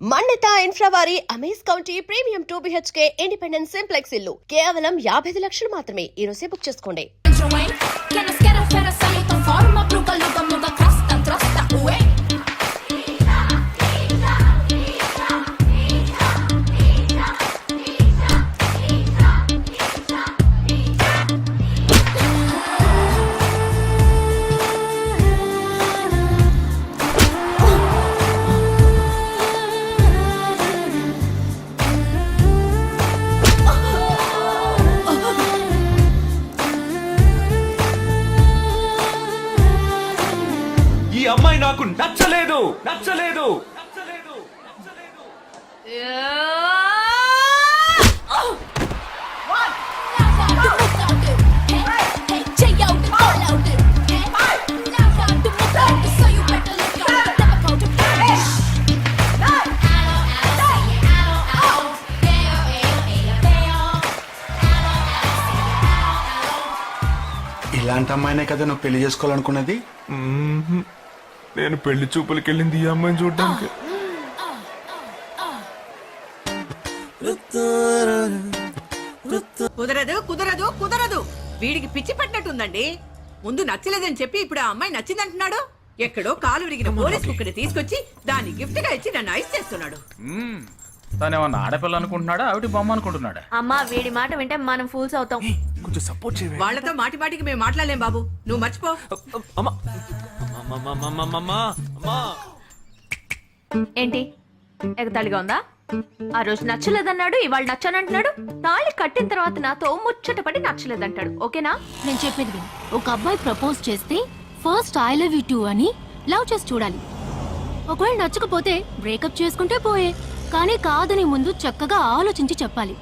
మన్నిత infra వారి amaze county premium 2 BHK independent simplex ఇల్లు కేవలం 55 లక్షలు మాత్రమే. ఈ రోజే బుక్ చేసుకోండి. ఈ అమ్మాయి నాకు నచ్చలేదు నచ్చలేదు. ఇలాంటి అమ్మాయినే కదా నువ్వు పెళ్లి చేసుకోవాలనుకున్నది? నేను పెళ్లి చూపులకి వెళ్ళింది ఈ అమ్మాయిని చూడడానికి. కుదరదు కుదరదు కుదరదు. వీడికి పిచ్చి పట్టినట్టుందండి. ముందు నచ్చలేదని చెప్పి ఇప్పుడు ఆ అమ్మాయి నచ్చిందంటున్నాడు. ఎక్కడో కాలు విరిగిన పోలీస్ కుక్కని తీసుకొచ్చి దాన్ని గిఫ్ట్ గా ఇచ్చి నన్ను ఐస్ చేస్తున్నాడు. తనేమన్నా ఆడపిల్ల అనుకుంటున్నాడా ఆవిడ బొమ్మ అనుకుంటున్నాడా? అమ్మా వీడి మాట వింటే మనం ఫూల్స్ అవుతాం. కొంచెం సపోర్ట్ చేయవే. వాళ్ళతో మాటి మాటికి మేము మాట్లాడలేం బాబు, నువ్వు మర్చిపో. ఏంటి ఎగతాళిగా ఉందా? ఆ రోజు నచ్చలేదన్నాడు, ఇవాళ నచ్చానంటున్నాడు. తాళి కట్టిన తర్వాత నాతో ముచ్చట పడి నచ్చలేదంటాడు. ఓకేనా? నేను చెప్పేది విను. ఒక అబ్బాయి ప్రపోజ్ చేస్తే first I love you two అని లవ్ చేసి చూడాలి. ఒకవేళ నచ్చకపోతే బ్రేకప్ చేసుకుంటే పోయే. కానీ కాదని ముందు చక్కగా ఆలోచించి చెప్పాలి.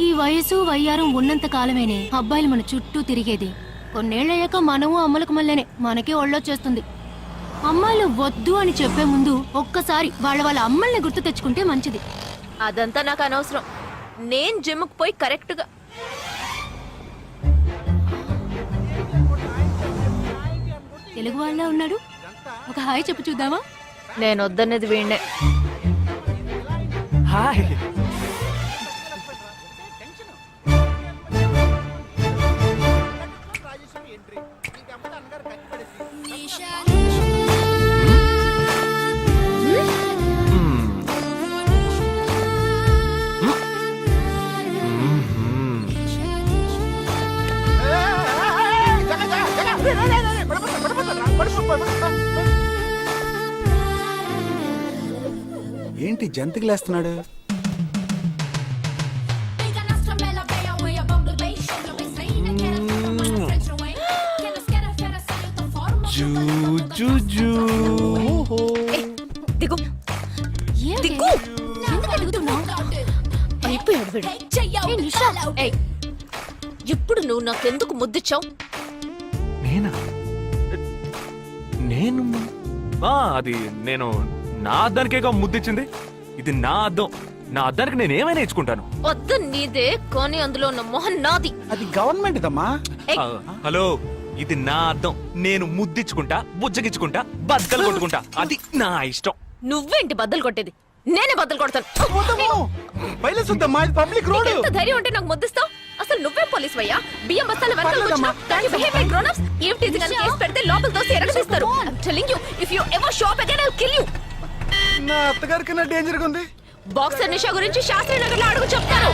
ఈ వయసు వయ్యారం ఉన్నంత కాలమేనే అబ్బాయిలు మన చుట్టూ తిరిగేది. కొన్నేళ్లయ్యాక మనము అమ్మలకు మళ్ళీనే మనకే ఒళ్ళొచ్చేస్తుంది. అమ్మాయిలు వద్దు అని చెప్పే ముందు ఒక్కసారి వాళ్ళ అమ్మల్ని గుర్తు తెచ్చుకుంటే మంచిది. అదంతా నాకు అనవసరం. నేను జిమ్కి పోయి కరెక్ట్ గా తెలుగు వాళ్ళ ఉన్నాడు. ఒక హాయ్ చెప్పు చూద్దామా? నేను వద్దనేది వీణ్ణే. హాయ్. ఏంటి జంతికి లేస్తున్నాడు? దిగు దిగు. ఎందుకు అడుగుతున్నావు? అయిపోయాడు వీడు. ఏయ్, ఇప్పుడు నువ్వు నాకెందుకు ముద్దిచ్చావు? నేనా? నేను అది నేను నా అద్దానికేగా ముద్దిచ్చింది. ఇది నా అద్దం. నా అద్దానికి నేను ఏమైనా ఇచ్చుకుంటాను. వద్దు నీదే, కానీ అందులో ఉన్న మొహన్ నాది. అది గవర్నమెంట్ దమ్మా. హలో, ఇది నా అద్దం. నేను ముద్దిచ్చుకుంటా, బుజ్జగిచ్చుకుంటా, బద్దలు కొట్టుకుంటా. అది నా ఇష్టం. నువ్వేంటి బద్దలు కొట్టేది? నేనే బద్దలు కొడతాను. Public road. ఎంత ధైర్యం ఉంటే నాకు ముద్దిస్తావు? అసలు నువ్వే పోలీస్ వయ్యా? బియ్యం బస్తాల వెనకాల కూర్చున్నావు. దానికి బిహేవ్ లైక్ గ్రోన్ అప్స్. ఏమిటి అని కేసు పెడితే లోపల తోసి ఎరగదీస్తారు. I'm telling you, if you ever show up again, I'll kill you. నా అత్తగారికి నా డేంజర్ గా ఉంది. బాక్సర్ నిషా గురించి శాస్త్రి నగర్ లో అడుగు చెప్తారు.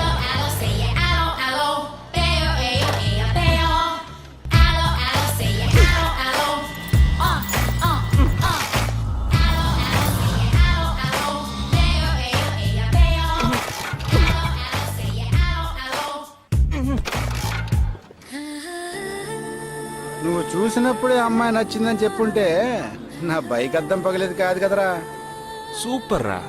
నువ్వు చూసినప్పుడే అమ్మాయి నచ్చిందని చెప్పుంటే నా బైక్ అద్దం పగలేదు కాదు కదరా. సూపర్ రా.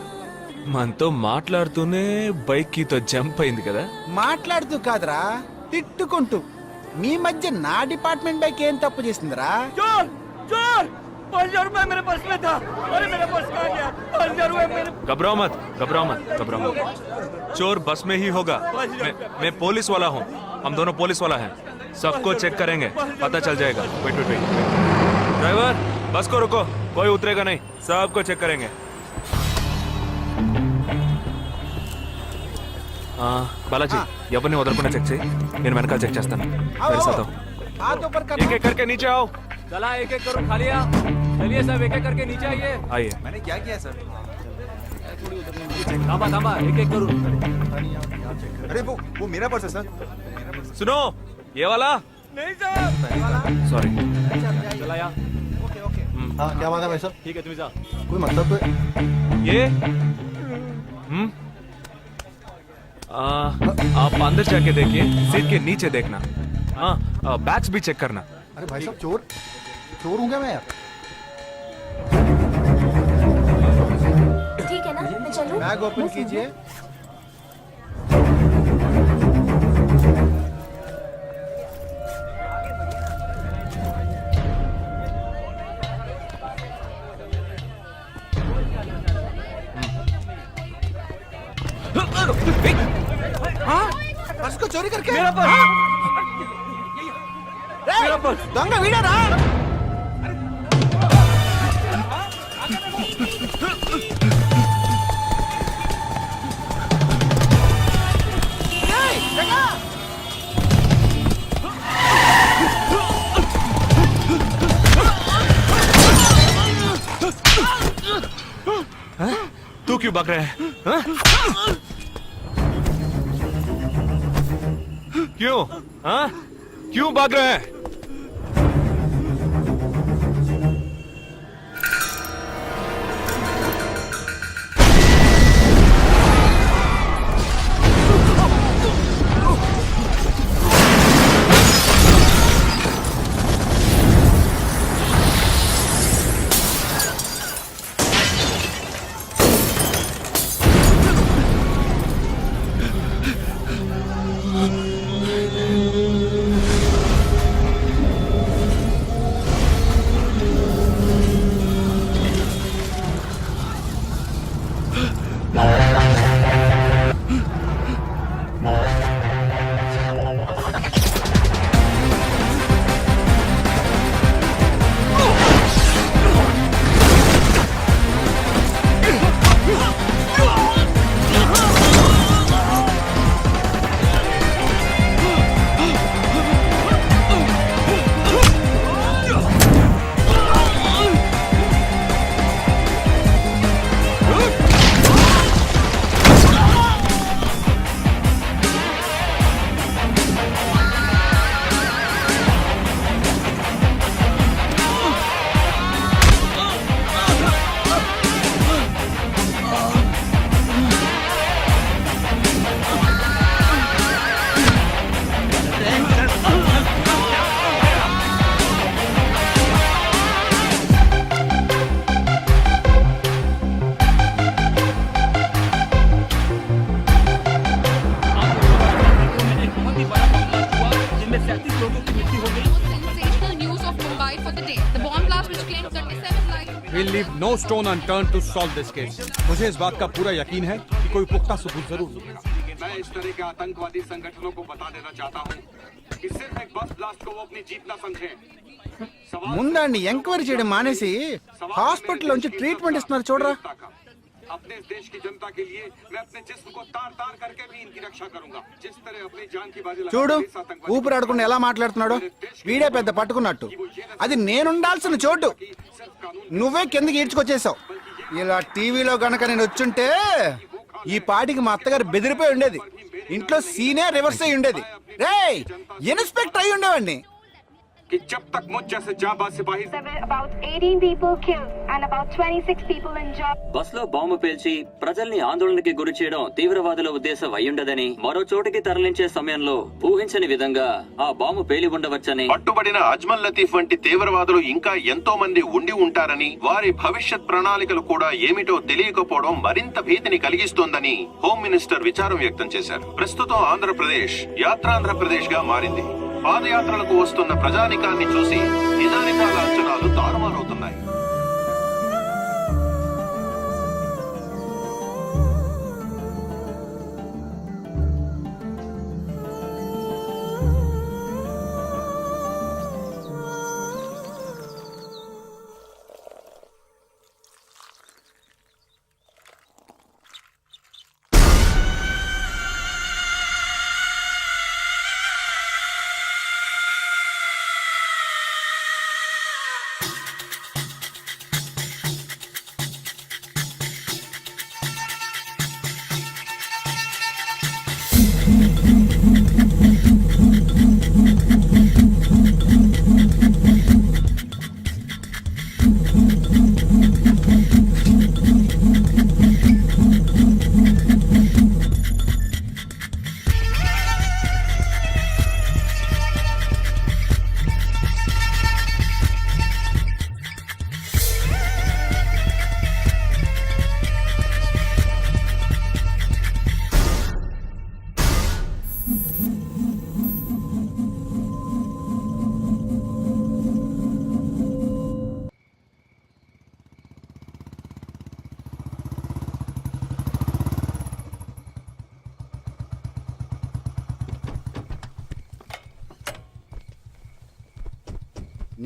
మనతో మాట్లాడుతూనే బైక్ కీతో జంప్ అయింది కదా. మాట్లాడుతూ కాదురా, తిట్టుకుంటూ. మీ మధ్య నా డిపార్ట్మెంట్ బైక్ ఏం తప్పు చేసిందిరా? घबराओ मत, घबराओ मत, घबराओ मत. चोर बस में ही होगा. मैं पुलिस वाला हूँ. हम दोनों पुलिस वाला हैं. सबको चेक करेंगे, पता चल जाएगा. Wait wait wait. ड्राइवर, बस को रुको. कोई उतरेगा नहीं. सबको चेक करेंगे. బాలాజీ ఎవరిని వదలకుండా చెక్ చేయి, నేను వెనకాల చెక్ చేస్తాను. मेरे साथ आओ. हाथ ऊपर कर एक एक करके नीचे आओ. चला एक एक करो खा लिया. चलिए सब एक एक करके नीचे आइए. आइए. मैंने क्या किया सर? थांबा थांबा एक एक करो. अरे वो मेरा पर्स है सर. सुनो ये वाला. नहीं सर. सॉरी. चला यार. हाँ क्या बात है भाई साहब? ठीक है तुम जा. कोई मतलब तो ये आप अंदर जाके देखिए, सीट के नीचे देखना. हाँ बैग्स भी चेक करना. अरे भाई साहब चोर हूँ क्या मैं यार? ठीक है ना, मैं चलूं? बैग ओपन कीजिए. हाँ? पर्स को चोरी करके मेरा पर्स. मेरा पर्स दंग वीडियो रा. तू क्यों भाग रहा है? हाँ? क्यों? हाँ? क्यों भाग रहा है? We'll leave no stone unturned to solve this case. मुझे इस बात का पूरा यकीन है कि कोई पुख्ता सबूत जरूर मिलेगा। मैं इस तरह के आतंकवादी संगठनों को बता देना चाहता हूँ कि सिर्फ एक बस ब्लास्ट को वो अपनी जीत न समझें। ముందండి ఎంక్వైరీ చేయడం మానేసి హాస్పిటల్ నుంచి ట్రీట్మెంట్ ఇస్తున్నారు చూడరా. अपने इस देश की जनता के लिए मैं अपने जिस्म को तार तार करके भी इनकी रक्षा करूंगा। जिस तरह अपनी जान की बाजी చూడు लगाकर इस आतंकवादी ఊపిరాడకుండా ఎలా మాట్లాడుతున్నాడు. వీడే పెద్ద పట్టుకున్నట్టు. అది నేనుండాల్సిన చోటు నువ్వే కిందకి ఈడ్చుకొచ్చేసావు. ఇలా టీవీలో గనక నేను వచ్చుంటే ఈ పాటికి మా అత్తగారు బెదిరిపోయి ఉండేది. ఇంట్లో సీనే రివర్స్ అయి ఉండేది. రేయ్ ఇన్స్పెక్టర్ అయి ఉండేవాడిని. कि जब तक मुझ जैसे जाबाज सिपाही about 18 people killed and about 26 people injured. Bus లో బాంబు పేల్చి ప్రజల్ని ఆందోళనకి గురి చేయడం తీవ్రవాదుల ఉద్దేశం అయ్యుండదని, మరో చోటికి తరలించే సమయంలో ఊహించని విధంగా ఆ బాంబు పేలి ఉండవచ్చని, పట్టుబడిన అజ్మల్ లతీఫ్ వంటి తీవ్రవాదులు ఇంకా ఎంతో మంది ఉండి ఉంటారని, వారి భవిష్యత్ ప్రణాళికలు కూడా ఏమిటో తెలియకపోవడం మరింత భీతిని కలిగిస్తోందని హోమ్ మినిస్టర్ విచారం వ్యక్తం చేశారు. ప్రస్తుతం ఆంధ్రప్రదేశ్ యాత్రాంధ్రప్రదేశ్ గా మారింది. పాదయాత్రలకు వస్తున్న ప్రజానికాన్ని చూసి నిజానికాల అంచనాలు తారుమారవుతున్నాయి.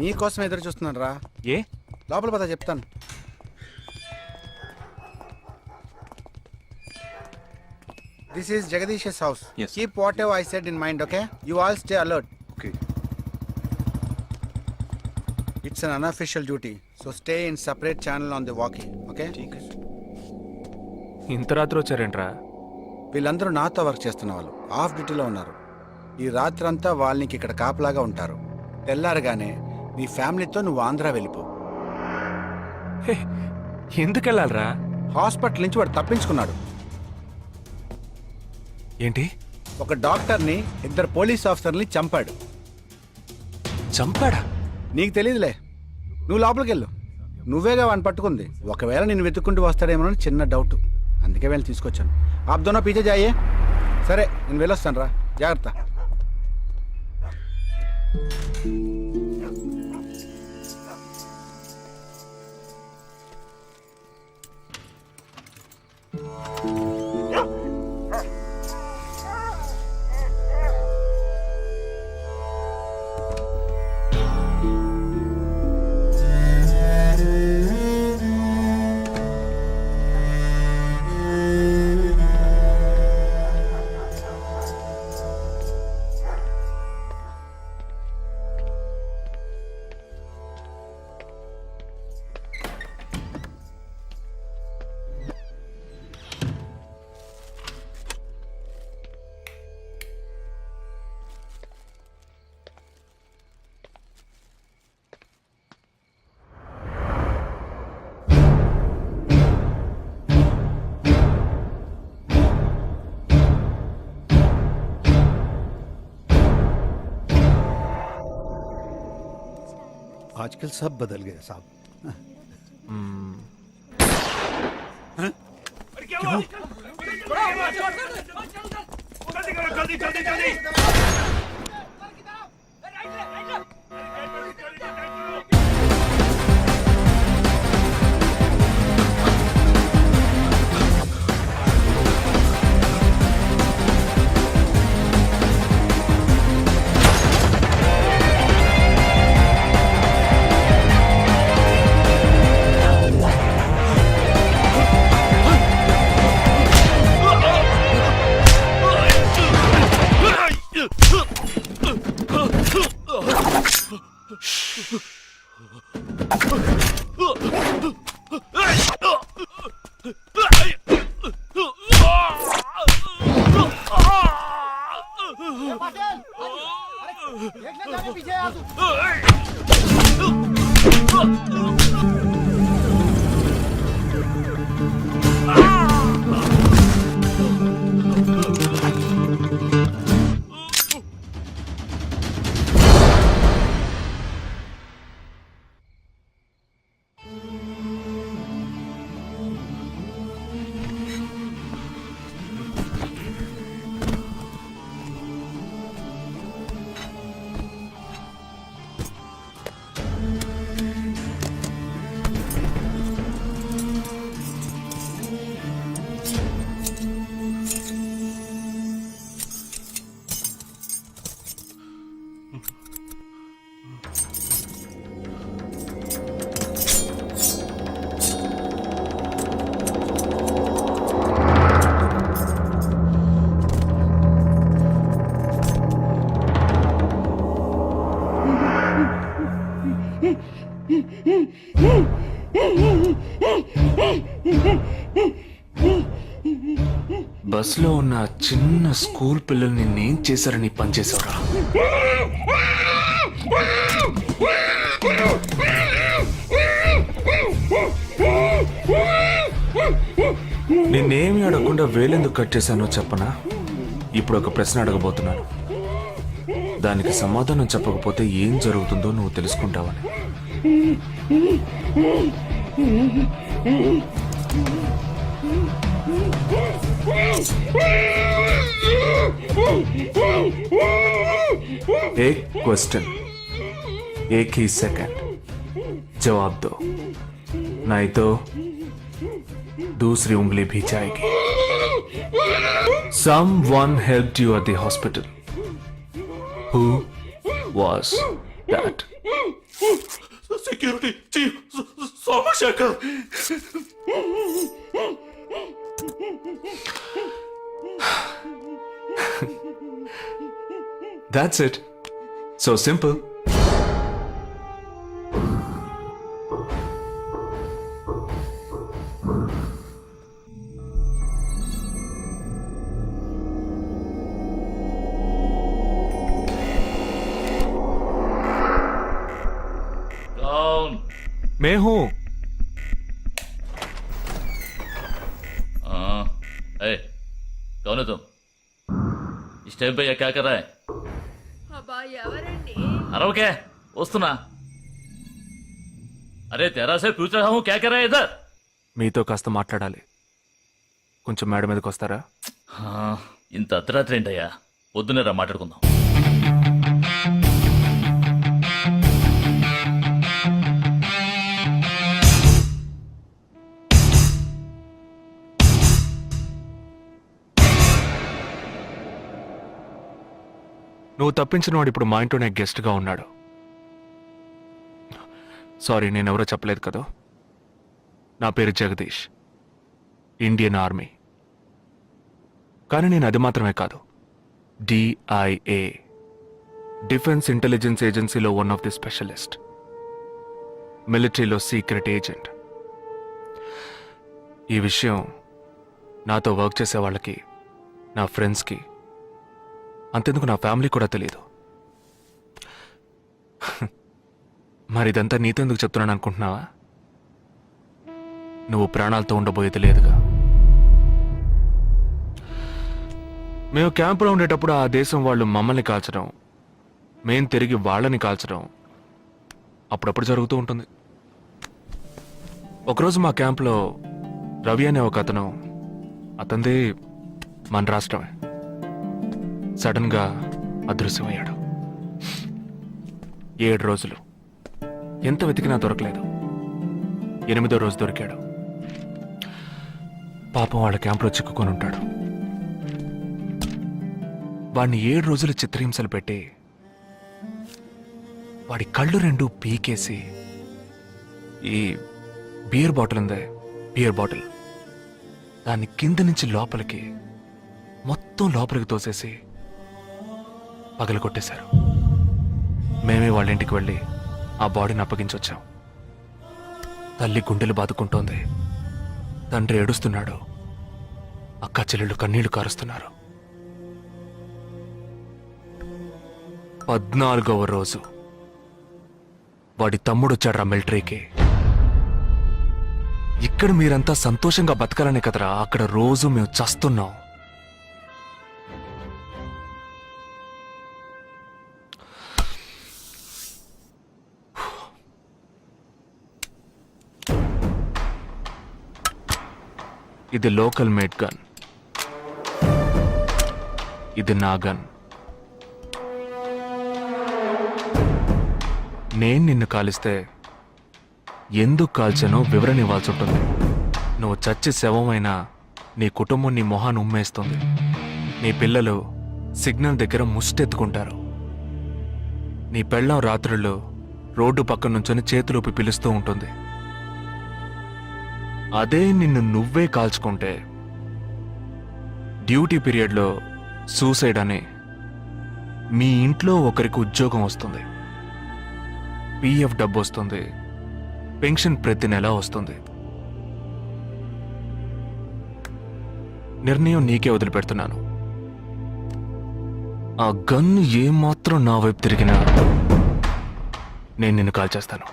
నీ కోసం ఎదురు చూస్తున్నాను రా. ఏ లోపల పద చెప్తాను. This is Jagadish house. Keep what ever I said in mind, okay? You all stay alert. Okay. It's an unofficial duty, so stay in separate channel on the walkie, okay? ఇంత రాత్రి వచ్చారేంట్రా? వీళ్ళందరూ నాతో వర్క్ చేస్తున్న వాళ్ళు, ఆఫ్ డ్యూటీలో ఉన్నారు. ఈ రాత్రంతా వాళ్ళకి ఇక్కడ కాపలాగా ఉంటారు. తెల్లారగానే నీ ఫ్యామిలీతో నువ్వు ఆంధ్ర వెళ్ళిపో. హే, ఎందుకు వెళ్ళాలరా? హాస్పిటల్ నుంచి వాడు తప్పించుకున్నాడు. ఏంటి? ఒక డాక్టర్ని, 2 పోలీస్ ఆఫీసర్ని చంపాడు. చంపాడా? నీకు తెలియదులే, నువ్వు లోపలికి వెళ్ళు. నువ్వేగా వాడిని పట్టుకుంది. ఒకవేళ నేను వెతుక్కుంటూ వస్తాడేమోనని చిన్న డౌట్, అందుకే వెళ్ళి తీసుకొచ్చాను. ఆప్ దోనో పీछे जाइए. సరే నేను వెళ్ళొస్తాను రా, జాగ్రత్త. आजकल सब बदल गए साहब. బస్లో ఉన్న చిన్న స్కూల్ పిల్లల్ని నేను చేశారని పనిచేశావురా. నిన్నేమి అడగకుండా వేలెందుకు కట్ చేశానో చెప్పనా? ఇప్పుడు ఒక ప్రశ్న అడగబోతున్నాను, దానికి సమాధానం చెప్పకపోతే ఏం జరుగుతుందో నువ్వు తెలుసుకుంటావని. एक क्वेश्चन, एक ही सेकंड, जवाब दो, नहीं तो दूसरी उंगली भी जाएगी. Someone helped you at the hospital. Who was that? Security chief Somashekar. That's it. So simple. कौन? मैं हूं। ए, कौन है तुम? इस टाइम पे ये क्या कर रहा है? అబ్బా ఎవరండి? अरे क्या वस्तुना? अरे तेरा से पूछ रहा हूँ क्या कर रहा है इधर? మీతో కాస్త మాట్లాడాలి. కొంచెం మేడ మీదకి వస్తారా? ఇంత అర్ధరాత్రి ఏంటయ్యా? పొద్దున్నే రా మాట్లాడుకుందాం. నువ్వు తప్పించిన వాడు ఇప్పుడు మా ఇంట్లోనే గెస్ట్గా ఉన్నాడు. సారీ, నేనెవరో చెప్పలేదు కదా. నా పేరు జగదీష్, ఇండియన్ ఆర్మీ. కానీ నేను అది మాత్రమే కాదు, DIA, డిఫెన్స్ ఇంటెలిజెన్స్ ఏజెన్సీలో వన్ ఆఫ్ ది స్పెషలిస్ట్, మిలిటరీలో సీక్రెట్ ఏజెంట్. ఈ విషయం నాతో వర్క్ చేసే వాళ్ళకి, నా ఫ్రెండ్స్కి, అంతెందుకు నా ఫ్యామిలీ కూడా తెలియదు. మరి ఇదంతా నీతో ఎందుకు చెప్తున్నాను అనుకుంటున్నావా? నువ్వు ప్రాణాలతో ఉండబోయేది లేదుగా. మేము క్యాంపులో ఉండేటప్పుడు ఆ దేశం వాళ్ళు మమ్మల్ని కాల్చడం, మేం తిరిగి వాళ్ళని కాల్చడం అప్పుడప్పుడు జరుగుతూ ఉంటుంది. ఒకరోజు మా క్యాంప్లో రవి అనే ఒక అతను, అతనిది మన రాష్ట్రమే, సడన్ గా అదృశ్యమయ్యాడు. 7 రోజులు ఎంత వెతికినా దొరకలేదు. 8వ రోజు దొరికాడు. పాపం వాళ్ళ క్యాంపులో చిక్కుకొని ఉంటాడు. వాడిని 7 రోజులు చిత్రహింసలు పెట్టి వాడి కళ్ళు 2 పీకేసి ఈ బియర్ బాటిల్ ఉందే, బియర్ బాటిల్, దాన్ని కింద నుంచి లోపలికి, మొత్తం లోపలికి తోసేసి పగలు కొట్టేశారు. మేమే వాళ్ళ ఇంటికి వెళ్ళి ఆ బాడీని అప్పగించొచ్చాం. తల్లి గుండెలు బాదుకుంటోంది, తండ్రి ఏడుస్తున్నాడు, అక్క చెల్లెళ్ళు కన్నీళ్లు కారుస్తున్నారు. 14వ రోజు వాడి తమ్ముడు వచ్చాడు మిలిటరీకి. ఇక్కడ మీరంతా సంతోషంగా బతకాలనే కదరా అక్కడ రోజు మేము చస్తున్నాం. ఇది లోకల్ మేడ్ గన్, ఇది నా గన్. నేను నిన్ను కాలిస్తే ఎందుకు కాల్చానో వివరణ ఇవ్వాల్సి ఉంటుంది. నువ్వు చచ్చి శవమైనా నీ కుటుంబం నీ మొహాన్ని ఉమ్మేస్తుంది. నీ పిల్లలు సిగ్నల్ దగ్గర ముష్టెత్తుకుంటారు. నీ పెళ్ళాం రాత్రుల్లో రోడ్డు పక్కన నుంచొని చేతులూపి పిలుస్తూ ఉంటుంది. అదే నిన్ను నువ్వే కాల్చుకుంటే డ్యూటీ పీరియడ్లో సూసైడ్ అని మీ ఇంట్లో ఒకరికి ఉద్యోగం వస్తుంది, PF డబ్బు వస్తుంది, పెన్షన్ ప్రతి నెల వస్తుంది. నిర్ణయం నీకే వదిలిపెడుతున్నాను. ఆ గన్ను ఏమాత్రం నా వైపు తిరిగినా నేను నిన్ను కాల్చేస్తాను.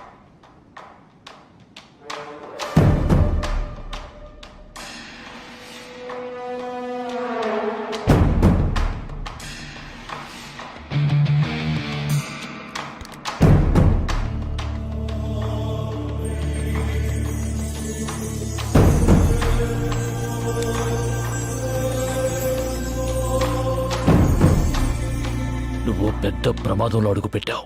నువ్వు పెద్ద ప్రమాదంలో అడుగు పెట్టావు.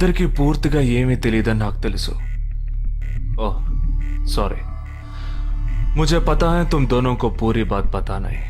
ఇద్దరికి పూర్తిగా ఏమీ తెలియదని నాకు తెలుసు. ఓహ్ सॉरी, मुझे पता है तुम दोनों को पूरी बात पता नहीं.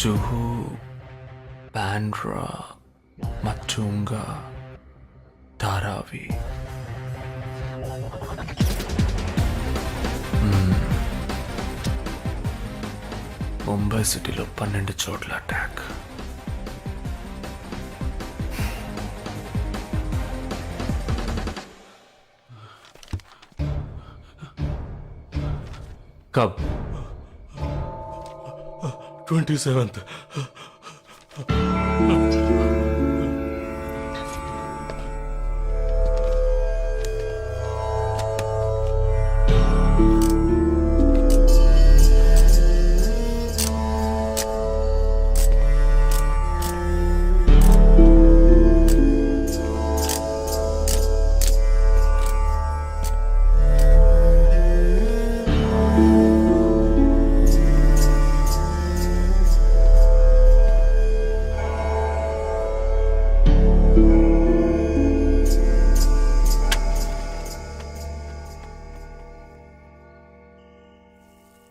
जुहू, बांद्रा, मटुंगा, धारावी. ముంబై సిటీలో 12 చోట్ల అటాక్. కబ్ 27th.